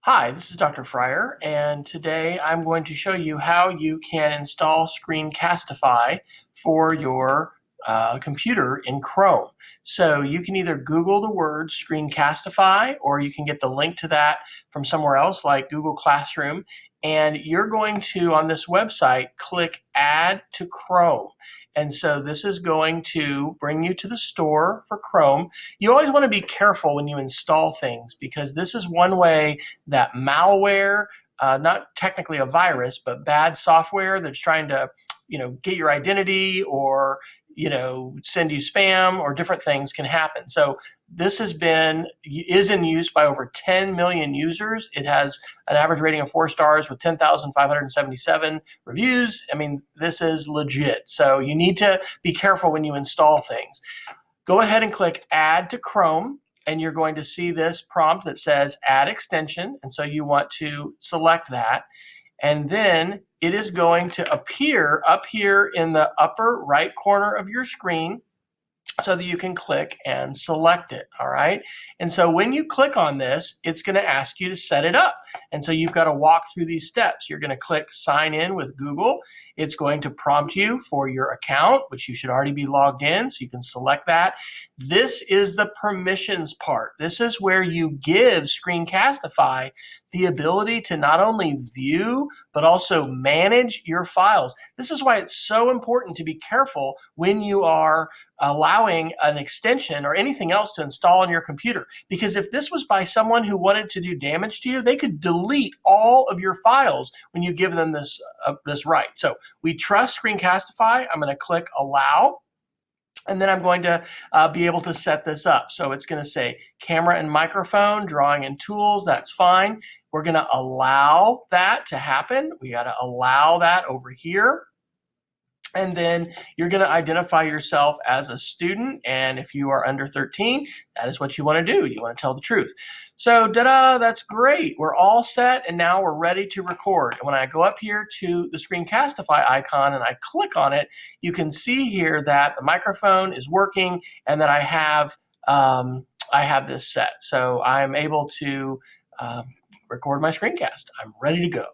Hi, this is Dr. Fryer, and today I'm going to show you how you can install Screencastify for your computer in Chrome. So you can either Google the word Screencastify, or you can get the link to that from somewhere else like Google Classroom. And you're going to, on this website, click Add to Chrome. And so this is going to bring you to the store for Chrome. You always want to be careful when you install things, because this is one way that malware, not technically a virus, but bad software that's trying to, get your identity or, send you spam or different things can happen. So this is in use by over 10 million users. It has an average rating of 4 stars with 10,577 reviews. I mean, this is legit. So you need to be careful when you install things. Go ahead and click Add to Chrome, and you're going to see this prompt that says Add Extension. And so you want to select that. And then it is going to appear up here in the upper right corner of your screen so that you can click and select it, all right? And so when you click on this, it's gonna ask you to set it up. And so you've gotta walk through these steps. You're gonna click Sign In with Google. It's going to prompt you for your account, which you should already be logged in, so you can select that. This is the permissions part. This is where you give Screencastify the ability to not only view, but also manage your files. This is why it's so important to be careful when you are allowing an extension or anything else to install on your computer. Because if this was by someone who wanted to do damage to you, they could delete all of your files when you give them this right. So we trust Screencastify. I'm going to click Allow. And then I'm going to be able to set this up. So it's going to say camera and microphone, drawing and tools. That's fine. We're going to allow that to happen. We got to allow that over here. And then you're going to identify yourself as a student. And if you are under 13, that is what you want to do. You want to tell the truth. So, that's great. We're all set. And now we're ready to record. And when I go up here to the Screencastify icon and I click on it, you can see here that the microphone is working and that I have this set. So I'm able to record my screencast. I'm ready to go.